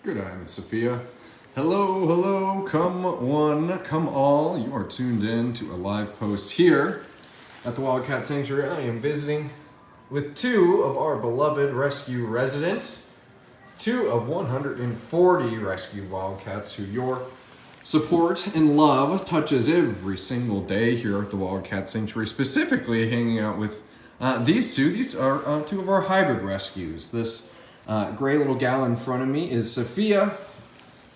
Good eye, Miss Safiya. Hello, hello, come one, come all. You are tuned in to a live post here at the Wildcat Sanctuary. I am visiting with two of our beloved rescue residents, two of 140 rescue wildcats who your support and love touches every single day here at the Wildcat Sanctuary, specifically hanging out with these two. These are two of our hybrid rescues. This gray little gal in front of me is Safiya.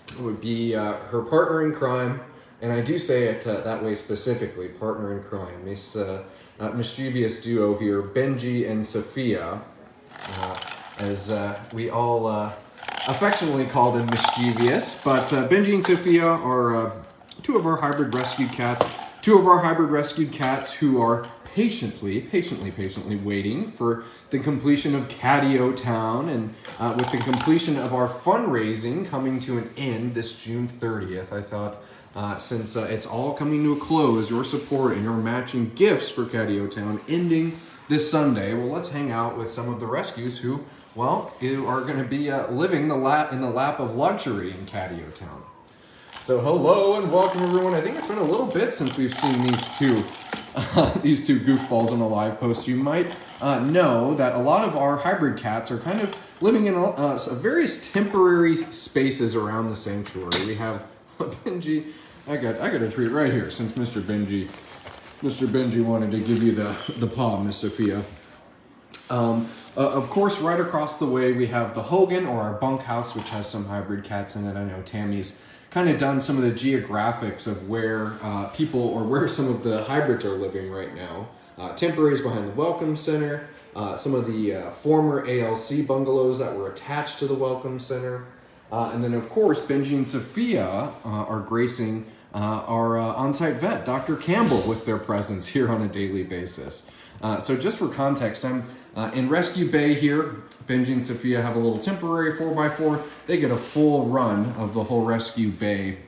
It would be her partner in crime, and I do say it that way specifically, partner in crime. This mischievous duo here, Bengie and Safiya, as we all affectionately call them mischievous. But Bengie and Safiya are two of our hybrid rescued cats. Two of our hybrid rescued cats who are patiently waiting for the completion of Catio Town, and with the completion of our fundraising coming to an end this June 30th, I thought since it's all coming to a close, your support and your matching gifts for Catio Town ending this Sunday, well, let's hang out with some of the rescues who, well, are going to be living in the lap of luxury in Catio Town. So hello and welcome everyone. I think it's been a little bit since we've seen these two goofballs on a live post. You might know that a lot of our hybrid cats are kind of living in various temporary spaces around the sanctuary. We have Bengie. I got a treat right here since Mr. Bengie wanted to give you the paw, Miss Safiya. Of course, right across the way we have the Hogan, or our bunkhouse, which has some hybrid cats in it. I know Tammy's kind of done some of the geographics of where people, or where some of the hybrids are living right now. Temporaries behind the Welcome Center, some of the former ALC bungalows that were attached to the Welcome Center. And then, of course, Bengie and Safiya are gracing our on-site vet, Dr. Campbell, with their presence here on a daily basis. So just for context, I'm in Rescue Bay here. Bengie and Safiya have a little temporary 4x4. They get a full run of the whole Rescue Bay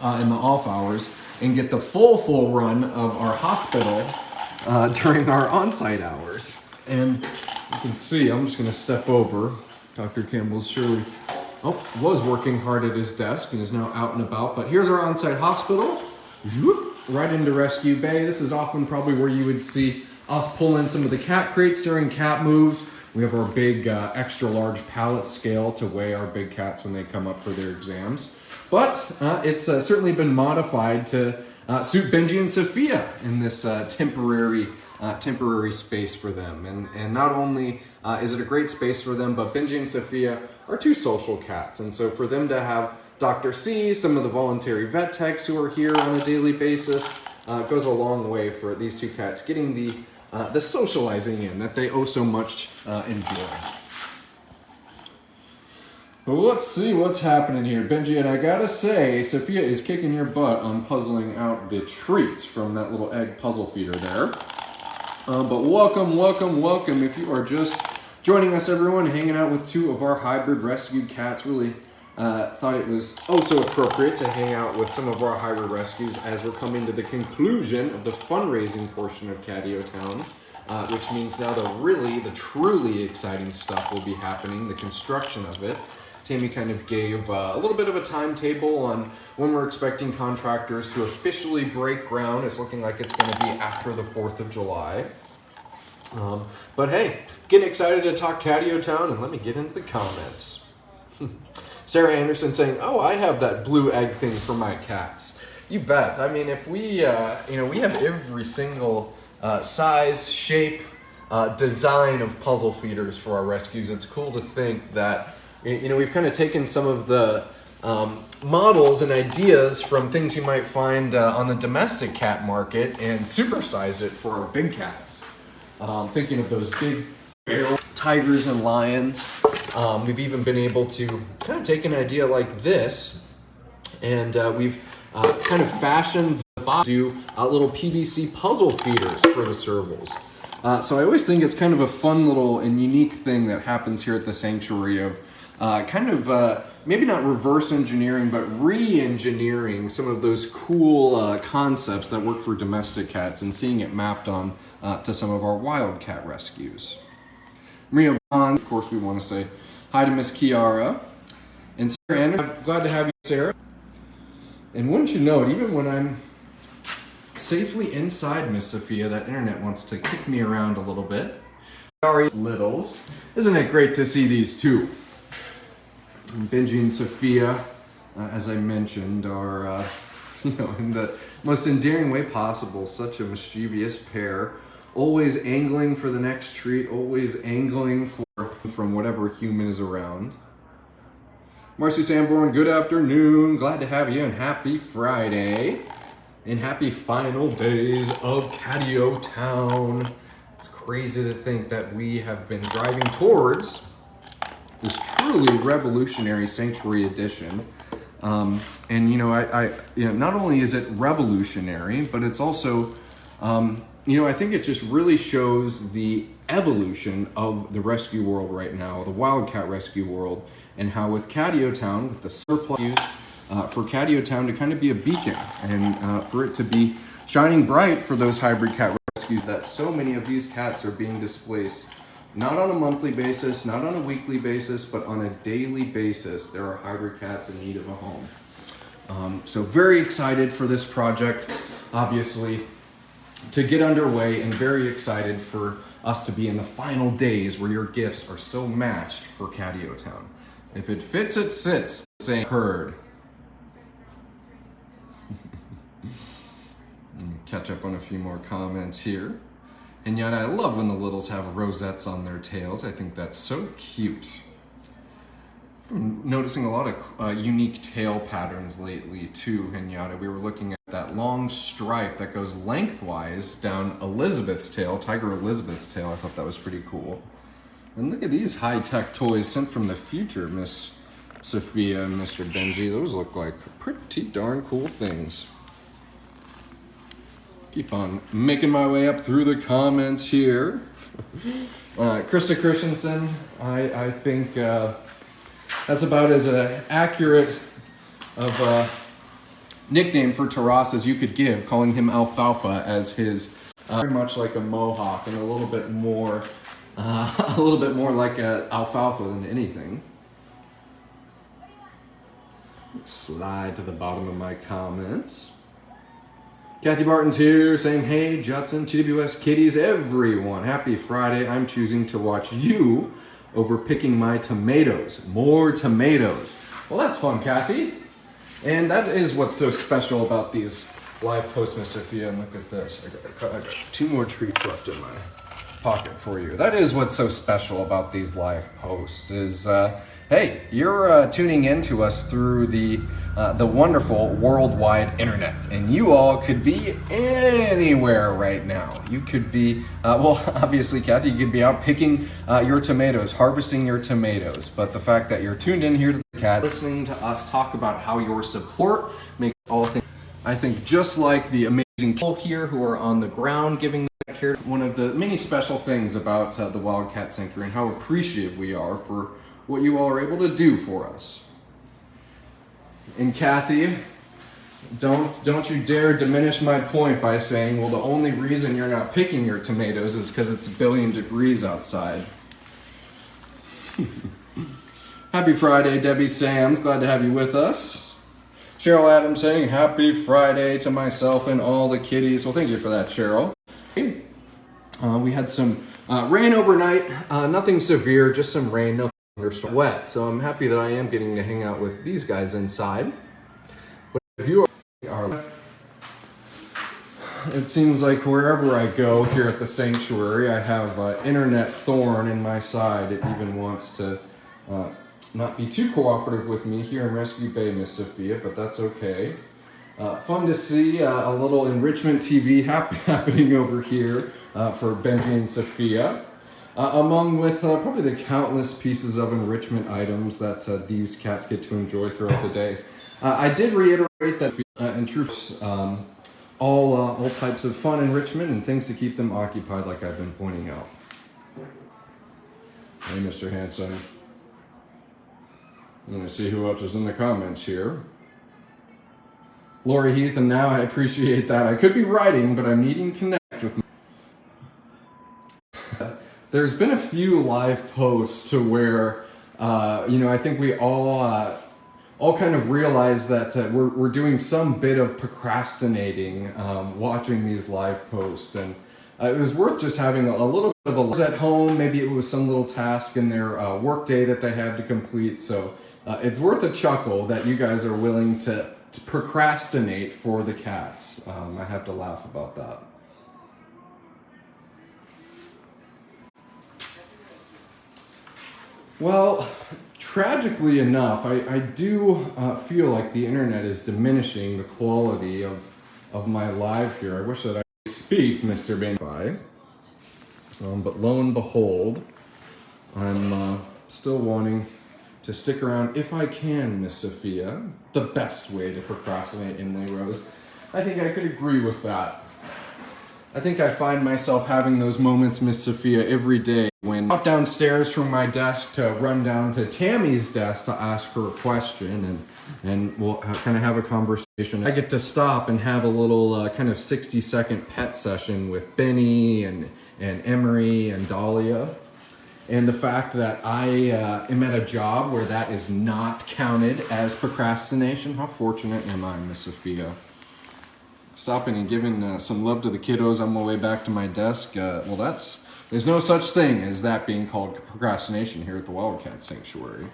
in the off hours, and get the full run of our hospital during our on-site hours. And you can see, I'm just gonna step over. Dr. Campbell's surely, was working hard at his desk and is now out and about. But here's our on-site hospital, right into Rescue Bay. This is often probably where you would see us pull in some of the cat crates during cat moves. We have our big extra large pallet scale to weigh our big cats when they come up for their exams. But it's certainly been modified to suit Bengie and Safiya in this temporary space for them. And not only is it a great space for them, but Bengie and Safiya are two social cats. And so for them to have Dr. C, some of the voluntary vet techs who are here on a daily basis, goes a long way for these two cats getting the socializing in that they oh so much enjoy. But let's see what's happening here, Bengie, and I gotta say, Safiya is kicking your butt on puzzling out the treats from that little egg puzzle feeder there. But welcome. If you are just joining us, everyone, hanging out with two of our hybrid rescued cats, really thought it was oh so appropriate to hang out with some of our hybrid rescues as we're coming to the conclusion of the fundraising portion of Catio Town, which means now the truly exciting stuff will be happening, the construction of it. Tammy kind of gave a little bit of a timetable on when we're expecting contractors to officially break ground. It's looking like it's going to be after the 4th of July. But hey, getting excited to talk Catio Town, and let me get into the comments. Sarah Anderson saying, "Oh, I have that blue egg thing for my cats." You bet. I mean, if we, we have every single size, shape, design of puzzle feeders for our rescues. It's cool to think that, we've kind of taken some of the models and ideas from things you might find on the domestic cat market and supersize it for our big cats. Thinking of those big feral tigers and lions. We've even been able to kind of take an idea like this, and we've kind of fashioned the box to do little PVC puzzle feeders for the servals. So I always think it's kind of a fun little and unique thing that happens here at the sanctuary of maybe not reverse engineering, but re-engineering some of those cool concepts that work for domestic cats and seeing it mapped on to some of our wildcat rescues. Maria Vaughn, of course, we want to say hi to Miss Kiara. And Sarah, and I'm glad to have you, Sarah. And wouldn't you know it, even when I'm safely inside Miss Safiya, that internet wants to kick me around a little bit. Sorry, littles. Isn't it great to see these two? Bengie and Safiya, as I mentioned, are in the most endearing way possible. Such a mischievous pair, always angling for the next treat, always angling from whatever human is around. Marcy Sanborn, good afternoon. Glad to have you, and happy Friday, and happy final days of Catio Town. It's crazy to think that we have been driving towards this truly revolutionary Sanctuary edition. And not only is it revolutionary, but it's also, I think it just really shows the evolution of the rescue world right now, the Wildcat rescue world, and how with Catio Town, with the surplus used for Catio Town to kind of be a beacon and for it to be shining bright for those hybrid cat rescues, that so many of these cats are being displaced, not on a monthly basis, not on a weekly basis, but on a daily basis. There are hybrid cats in need of a home. So very excited for this project, obviously, to get underway, and very excited for us to be in the final days where your gifts are still matched for Catio Town. If it fits, it sits, saying heard. Catch up on a few more comments here. And yet I love when the littles have rosettes on their tails. I think that's so cute. I'm noticing a lot of unique tail patterns lately too, Henyatta. We were looking at that long stripe that goes lengthwise down Elizabeth's tail, Tiger Elizabeth's tail. I thought that was pretty cool. And look at these high-tech toys sent from the future, Miss Safiya and Mr. Bengie. Those look like pretty darn cool things. Keep on making my way up through the comments here. Krista Christensen, I think that's about as accurate of a nickname for Taras as you could give, calling him Alfalfa as his very much like a mohawk and a little bit more like a alfalfa than anything. Slide to the bottom of my comments. Kathy Barton's here saying, hey, Judson, TWS kitties, everyone. Happy Friday. I'm choosing to watch you over picking my tomatoes. More tomatoes. Well, that's fun, Kathy. And that is what's so special about these live posts, Miss Safiya. And look at this. I got 2 more treats left in my pocket for you. That is what's so special about these live posts is, hey, you're tuning in to us through the wonderful worldwide internet, and you all could be anywhere right now. You could be, obviously, Kathy, you could be out picking your tomatoes, harvesting your tomatoes, but the fact that you're tuned in here to the cat, listening to us talk about how your support makes all things, I think just like the amazing people here who are on the ground giving that care, one of the many special things about the Wildcat Sanctuary and how appreciative we are for what you all are able to do for us. And Kathy, don't you dare diminish my point by saying, well, the only reason you're not picking your tomatoes is because it's 1 billion degrees outside. Happy Friday, Debbie Sams. Glad to have you with us. Cheryl Adams saying, happy Friday to myself and all the kitties. Well, thank you for that, Cheryl. We had some rain overnight. Nothing severe, just some rain. No thunderstorm, wet. So I'm happy that I am getting to hang out with these guys inside. But if you are, it seems like wherever I go here at the sanctuary, I have internet thorn in my side. It even wants to not be too cooperative with me here in Rescue Bay, Miss Safiya, but that's okay. Fun to see a little enrichment TV happening over here for Bengie and Safiya. Among with probably the countless pieces of enrichment items that these cats get to enjoy throughout the day. I did reiterate that in truth, all types of fun enrichment and things to keep them occupied, like I've been pointing out. Hey, Mr. Hanson. I'm going to see who else is in the comments here. Lori Heath, and now I appreciate that. I could be writing, but I'm needing to connect with me. There's been a few live posts to where You know, I think we all kind of realize that we're doing some bit of procrastinating watching these live posts, and it was worth just having a little bit of a at home. Maybe it was some little task in their work day that they had to complete. So it's worth a chuckle that you guys are willing to procrastinate for the cats. I have to laugh about that. Well, tragically enough, I do feel like the internet is diminishing the quality of my live here. I wish that I could speak, Mr. Bengie. But lo and behold, I'm still wanting to stick around if I can, Miss Safiya. The best way to procrastinate, Inlay Rose. I think I could agree with that. I think I find myself having those moments, Miss Safiya, every day when I walk downstairs from my desk to run down to Tammy's desk to ask her a question, and we'll kind of have a conversation. I get to stop and have a little kind of 60-second pet session with Benny and Emery and Dahlia. And the fact that I am at a job where that is not counted as procrastination, how fortunate am I, Miss Safiya? Stopping and giving some love to the kiddos on my way back to my desk, well, there's no such thing as that being called procrastination here at the Wildcat Sanctuary.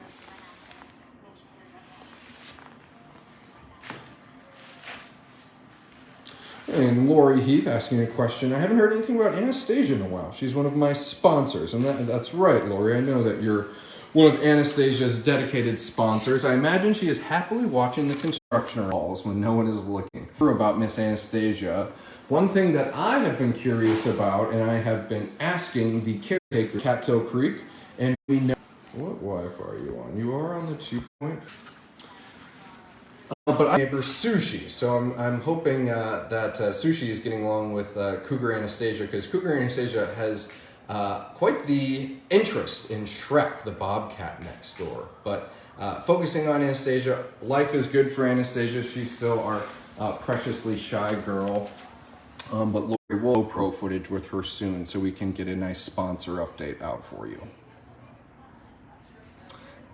And Lori Heath asking a question. I haven't heard anything about Anastasia in a while. She's one of my sponsors, and that's right, Lori. I know that you're one of Anastasia's dedicated sponsors. I imagine she is happily watching the construction halls when no one is looking. About Miss Anastasia, one thing that I have been curious about, and I have been asking the caretaker, Catio Creek, and we know what Wi-Fi are you on? You are on the 2.0. But I neighbor Sushi, so I'm hoping that Sushi is getting along with Cougar Anastasia, because Cougar Anastasia has quite the interest in Shrek, the bobcat next door. But focusing on Anastasia, life is good for Anastasia. She's still our preciously shy girl. But Lori will pro footage with her soon, so we can get a nice sponsor update out for you.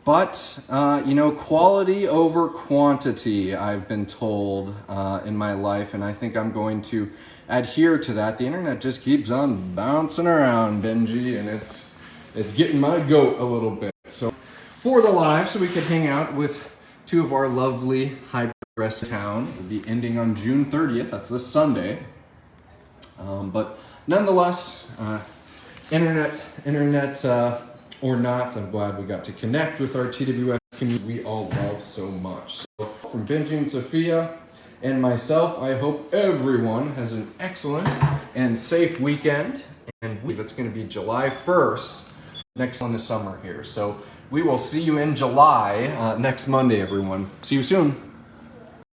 But, you know, quality over quantity, I've been told in my life, and I think I'm going to adhere to that. The internet just keeps on bouncing around, Bengie, and it's getting my goat a little bit. So for the live, so we could hang out with two of our lovely high-progress town. We'll be ending on June 30th. That's this Sunday. But nonetheless, internet or not, I'm glad we got to connect with our TWS community we all love so much. So from Bengie and Safiya and myself, I hope everyone has an excellent and safe weekend. And it's going to be July 1st, next on the summer here. So we will see you in July next Monday, everyone. See you soon.